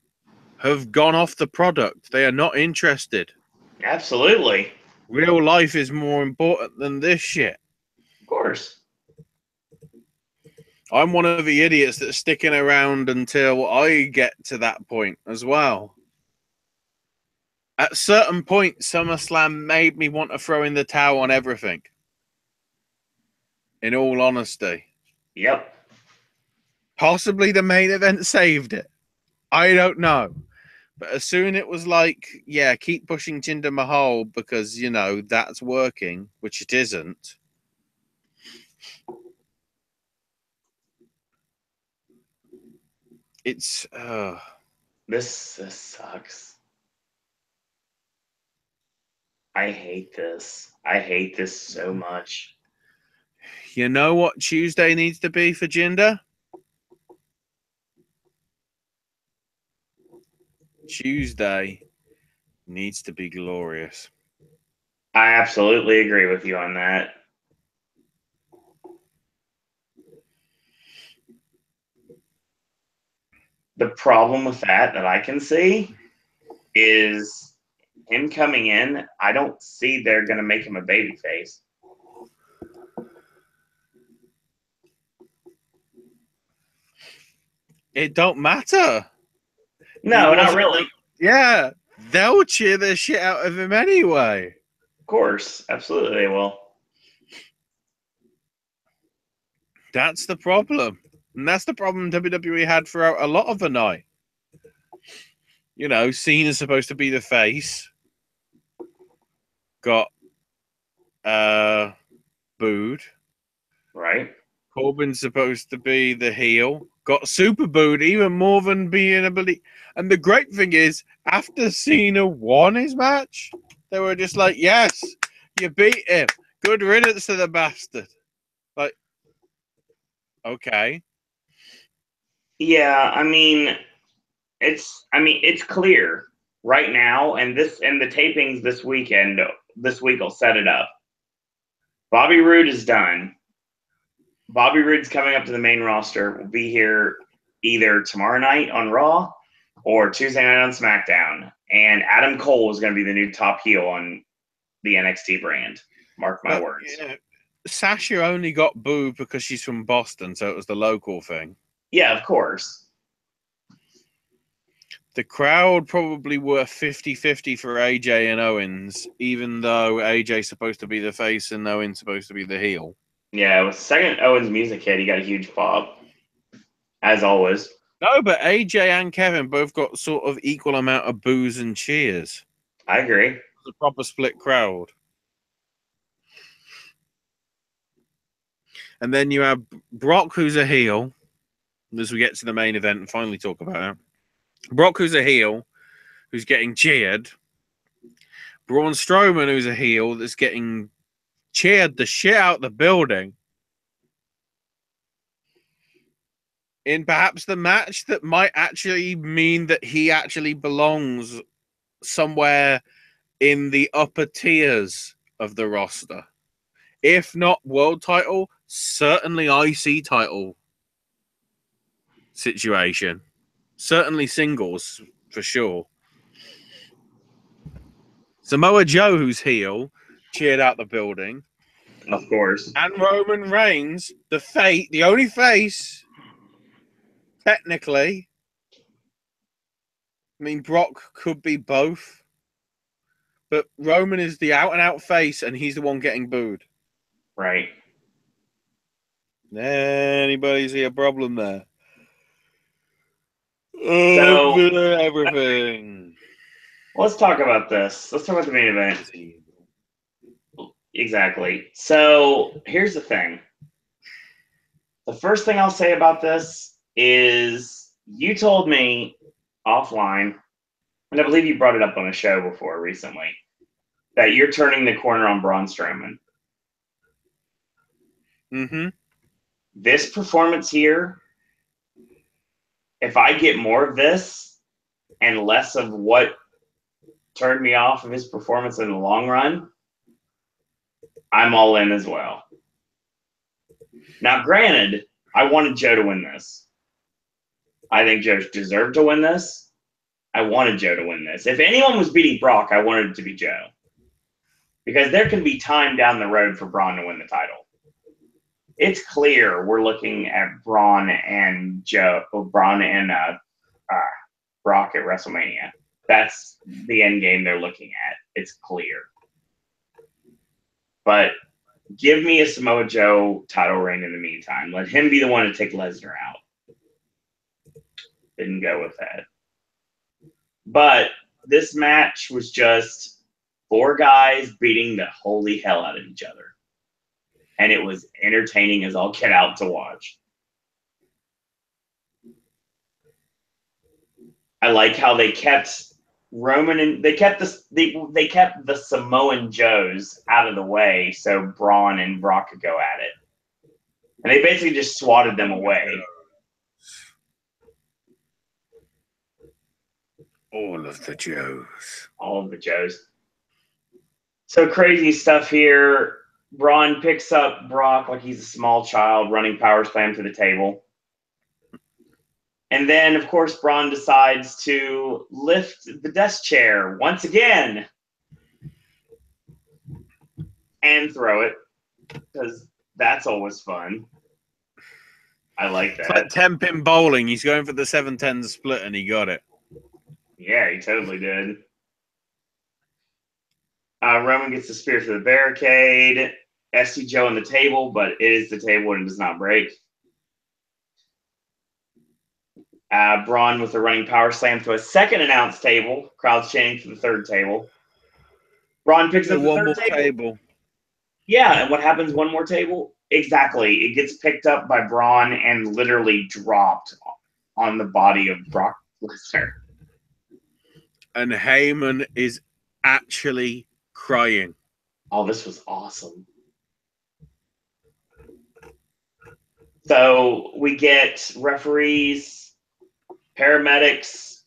have gone off the product. They are not interested. Absolutely. Real life is more important than this shit. Of course. I'm one of the idiots that's sticking around until I get to that point as well. At certain point, SummerSlam made me want to throw in the towel on everything. In all honesty. Yep. Possibly the main event saved it. I don't know. But as soon it was like, yeah, keep pushing Jinder Mahal because, that's working, which it isn't. It's... This sucks. I hate this. I hate this so much. You know what Tuesday needs to be for Jinder? Tuesday needs to be glorious. I absolutely agree with you on that. The problem with that I can see is him coming in. I don't see they're going to make him a babyface. It don't matter. No, not really. Yeah, they'll cheer the shit out of him anyway. Of course. Absolutely they will. That's the problem. And that's the problem WWE had throughout a lot of the night. Cena's supposed to be the face. Got booed. Right. Corbin's supposed to be the heel. Got super booed even more than being a bully. And the great thing is, after Cena won his match, they were just like, yes, you beat him. Good riddance to the bastard. Like, okay. Yeah, it's clear right now, and the tapings this week will set it up. Bobby Roode is done. Bobby Roode's coming up to the main roster. Will be here either tomorrow night on Raw or Tuesday night on SmackDown. And Adam Cole is going to be the new top heel on the NXT brand. Mark my words. Yeah, Sasha only got booed because she's from Boston, so it was the local thing. Yeah, of course. The crowd probably were 50-50 for AJ and Owens, even though AJ's supposed to be the face and Owens supposed to be the heel. Yeah, with second Owens music hit, he got a huge pop. As always. No, but AJ and Kevin both got sort of equal amount of boos and cheers. I agree. It was a proper split crowd. And then you have Brock, who's a heel, as we get to the main event and finally talk about it. Brock, who's a heel, who's getting cheered. Braun Strowman, who's a heel, that's getting cheered the shit out the building. In perhaps the match that might actually mean that he actually belongs somewhere in the upper tiers of the roster. If not world title, certainly IC title situation. Certainly singles, for sure. Samoa Joe, who's heel, cheered out the building. Of course. And Roman Reigns, the only face, technically. I mean, Brock could be both. But Roman is the out-and-out face, and he's the one getting booed. Right. Anybody see a problem there? So, everything. let's talk about this. Let's talk about the main event. Exactly. So, here's the thing. The first thing I'll say about this is you told me offline, and I believe you brought it up on a show before recently, that you're turning the corner on Braun Strowman. Mm-hmm. This performance here, if I get more of this and less of what turned me off of his performance in the long run, I'm all in as well. Now, granted, I wanted Joe to win this. I think Joe deserved to win this. I wanted Joe to win this. If anyone was beating Brock, I wanted it to be Joe. Because there can be time down the road for Braun to win the title. It's clear we're looking at Braun and Brock at WrestleMania. That's the end game they're looking at. It's clear. But give me a Samoa Joe title reign in the meantime. Let him be the one to take Lesnar out. Didn't go with that. But this match was just 4 guys beating the holy hell out of each other. And it was entertaining as all get out to watch. I like how they kept Roman and they kept the Samoan Joes out of the way so Braun and Brock could go at it. And they basically just swatted them away. All of the Joes. All of the Joes. So crazy stuff here. Braun picks up Brock like he's a small child, running power slam to the table. And then, of course, Braun decides to lift the desk chair once again and throw it, because that's always fun. I like that. It's like 10-pin bowling. He's going for the 7-10 split, and he got it. Yeah, he totally did. Roman gets the spear through the barricade. SC Joe on the table, but it is the table and it does not break. Braun with a running power slam to a second announce table. Crowd's chanting for the third table. Braun picks up the third table. Yeah, and what happens one more table? Exactly. It gets picked up by Braun and literally dropped on the body of Brock Lesnar. And Heyman is actually crying. Oh, this was awesome. So we get referees, paramedics.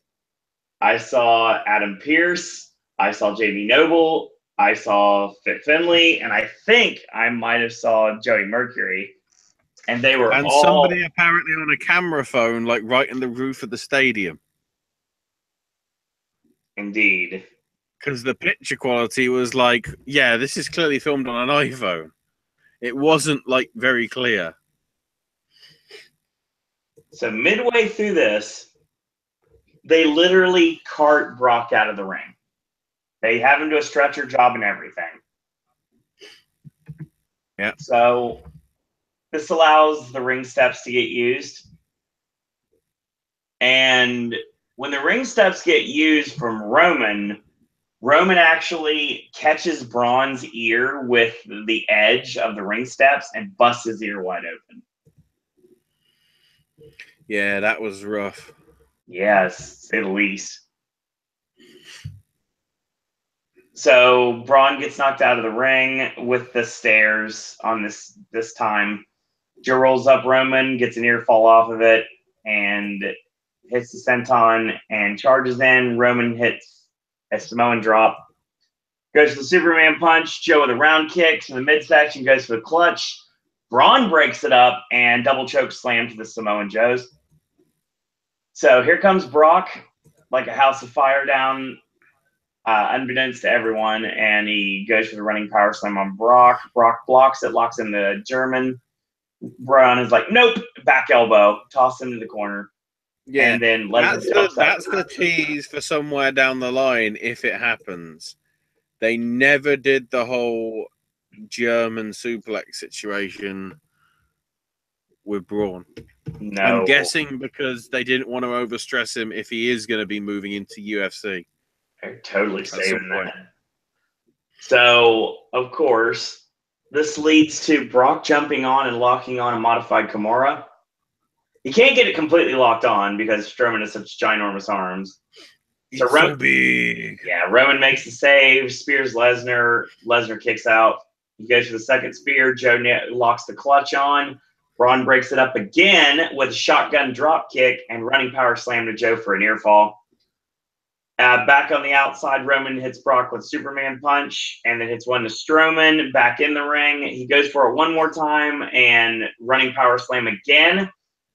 I saw Adam Pearce. I saw Jamie Noble. I saw Fit Finley. And I think I might have saw Joey Mercury. And they were and all... somebody apparently on a camera phone, like right in the roof of the stadium. Indeed. Because the picture quality was like, yeah, this is clearly filmed on an iPhone. It wasn't like very clear. So midway through this, they literally cart Brock out of the ring. They have him do a stretcher job and everything. Yeah. So this allows the ring steps to get used. And when the ring steps get used from Roman actually catches Braun's ear with the edge of the ring steps and busts his ear wide open. Yeah, that was rough. Yes, at least. So Braun gets knocked out of the ring with the stairs on this time. Joe rolls up Roman, gets an ear fall off of it, and hits the senton and charges in. Roman hits a Samoan drop. Goes for the Superman punch. Joe with a round kick to the midsection. Goes for the clutch. Braun breaks it up and double choke slam to the Samoan Joes. So here comes Brock like a house of fire down, unbeknownst to everyone, and he goes for the running power slam on Brock. Brock blocks it, locks in the German. Braun is like, nope, back elbow, toss him to the corner. Yeah, and then that's the tease for somewhere down the line if it happens. They never did the whole German suplex situation with Braun. No. I'm guessing because they didn't want to overstress him if he is going to be moving into UFC. They're totally saving that. So, of course, this leads to Brock jumping on and locking on a modified Kimura. He can't get it completely locked on because Strowman has such ginormous arms. So so big. Yeah, Roman makes the save, spears Lesnar. Lesnar kicks out. He goes for the second spear. Joe locks the clutch on. Braun breaks it up again with a shotgun drop kick and running power slam to Joe for a near fall. Back on the outside, Roman hits Brock with Superman punch and then hits one to Strowman. Back in the ring, he goes for it one more time and running power slam again.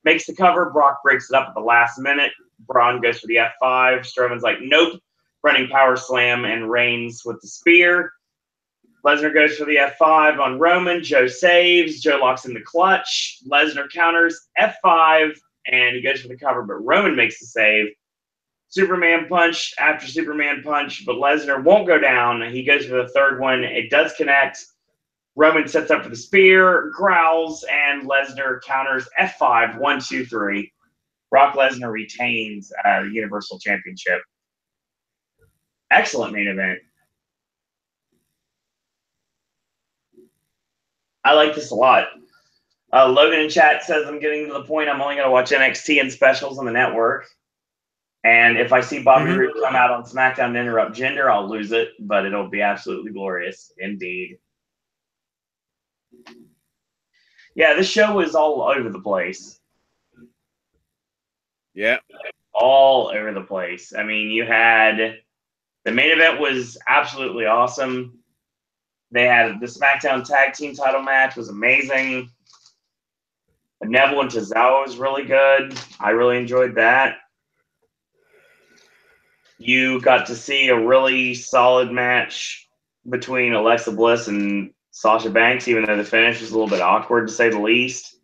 Makes the cover. Brock breaks it up at the last minute. Braun goes for the F5. Strowman's like, nope. Running power slam and Reigns with the spear. Lesnar goes for the F5 on Roman. Joe saves. Joe locks in the clutch. Lesnar counters F5 and he goes for the cover, but Roman makes the save. Superman punch after Superman punch, but Lesnar won't go down. He goes for the third one. It does connect. Roman sets up for the spear, growls, and Lesnar counters F5, 1, 2, 3. Brock Lesnar retains the Universal Championship. Excellent main event. I like this a lot. Logan in chat says, I'm getting to the point I'm only going to watch NXT and specials on the network. And if I see Bobby Roode come out on SmackDown and interrupt Jinder, I'll lose it, but it'll be absolutely glorious indeed. Yeah, this show was all over the place. Yeah. All over the place. I mean, you had the main event was absolutely awesome. They had the SmackDown Tag Team title match was amazing. Neville and Tozawa was really good. I really enjoyed that. You got to see a really solid match between Alexa Bliss and Sasha Banks, even though the finish was a little bit awkward, to say the least.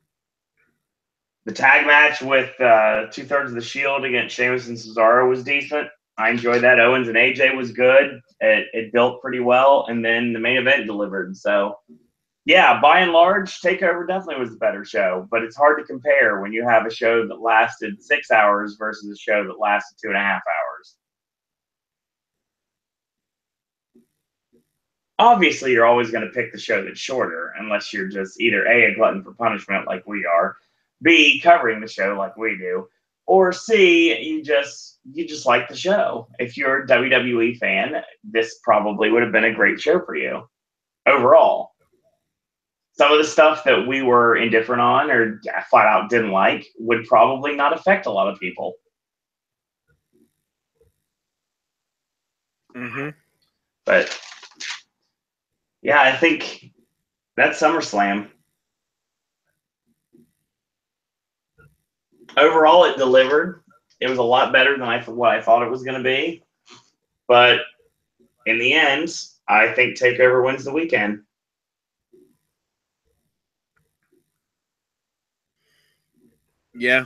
The tag match with 2/3 of the Shield against Sheamus and Cesaro was decent. I enjoyed that. Owens and AJ was good. It built pretty well, and then the main event delivered. So, yeah, by and large, TakeOver definitely was the better show, but it's hard to compare when you have a show that lasted 6 hours versus a show that lasted 2.5 hours. Obviously, you're always going to pick the show that's shorter, unless you're just either A, glutton for punishment like we are, B, covering the show like we do, or C, you just like the show. If you're a WWE fan, this probably would have been a great show for you overall. Some of the stuff that we were indifferent on or flat out didn't like would probably not affect a lot of people. But yeah, I think that's SummerSlam. Overall, it delivered. It was a lot better than what I thought it was going to be. But in the end, I think TakeOver wins the weekend. Yeah.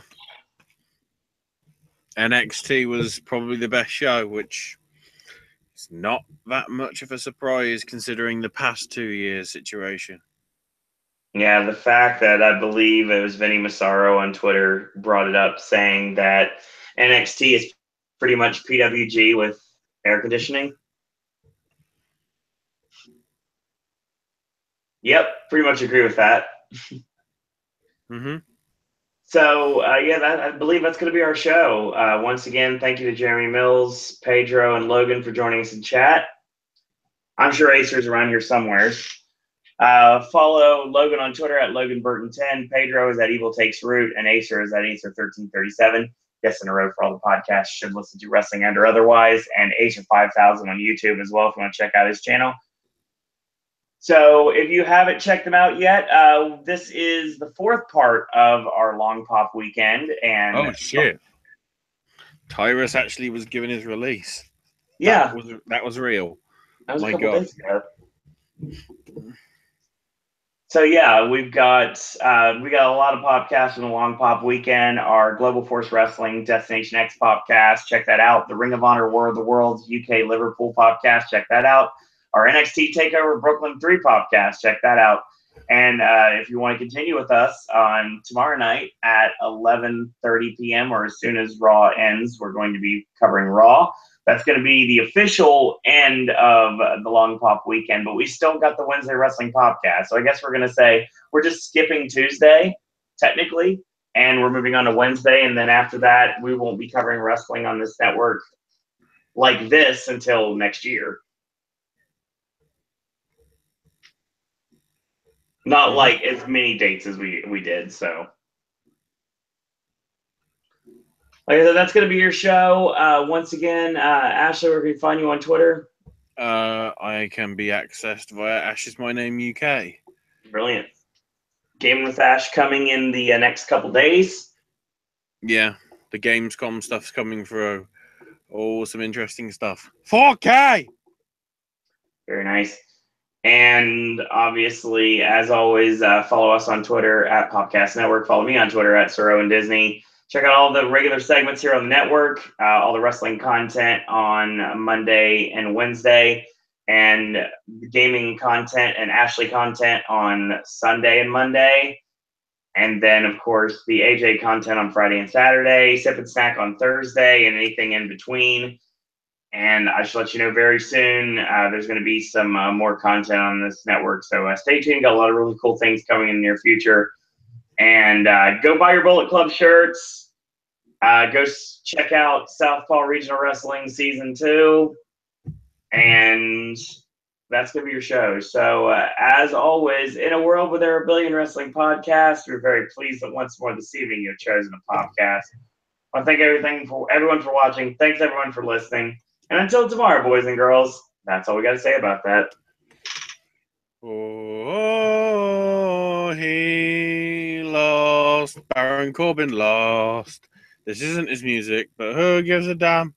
NXT was probably the best show, which is not that much of a surprise considering the past 2 years situation. Yeah, the fact that I believe it was Vinny Massaro on Twitter brought it up saying that NXT is pretty much PWG with air conditioning. Yep, pretty much agree with that. Mm-hmm. So, I believe that's going to be our show. Once again, thank you to Jeremy Mills, Pedro, and Logan for joining us in chat. I'm sure Acer's around here somewhere. Follow Logan on Twitter at LoganBurton10. Pedro is at Evil Takes Root, and Acer is at Acer1337. Guests in a row for all the podcasts should listen to wrestling and or otherwise, and Acer5000 on YouTube as well if you want to check out his channel. So if you haven't checked them out yet, this is the fourth part of our Long Pop weekend. And oh shit, Tyrus actually was given his release. Yeah, that was real. That was My a couple God. days ago. So yeah, we got a lot of podcasts in the Long Pop weekend. Our Global Force Wrestling Destination X podcast, check that out. The Ring of Honor War of the Worlds UK Liverpool podcast, check that out. Our NXT Takeover Brooklyn 3 podcast, check that out. And if you want to continue with us on tomorrow night at 11:30 p.m. or as soon as Raw ends, we're going to be covering Raw. That's going to be the official end of the Long Pop weekend, but we still got the Wednesday Wrestling Popcast. So I guess we're going to say we're just skipping Tuesday, technically, and we're moving on to Wednesday. And then after that, we won't be covering wrestling on this network like this until next year. Not like as many dates as we did, so. Like I said, that's going to be your show. Once again, Ashley, where can we find you on Twitter? I can be accessed via Ash is My Name UK. Brilliant. Gaming with Ash coming in the next couple days. Yeah, the Gamescom stuff's coming through. Oh, some interesting stuff. 4K! Very nice. And obviously, as always, follow us on Twitter at Popcast Network. Follow me on Twitter at Sir Owen Disney. Check out all the regular segments here on the network, all the wrestling content on Monday and Wednesday, and the gaming content and Ashley content on Sunday and Monday. And then, of course, the AJ content on Friday and Saturday, Sip and Snack on Thursday, and anything in between. And I should let you know very soon, there's going to be some more content on this network. So stay tuned. Got a lot of really cool things coming in the near future. And go buy your Bullet Club shirts. Go check out Southpaw Regional Wrestling Season 2. And that's going to be your show. So as always, in a world where there are a billion wrestling podcasts, we're very pleased that once more this evening you've chosen a podcast. I want to thank everyone for watching. Thanks everyone for listening. And until tomorrow, boys and girls, that's all we got to say about that. Oh, he lost. Baron Corbin lost. This isn't his music, but who gives a damn?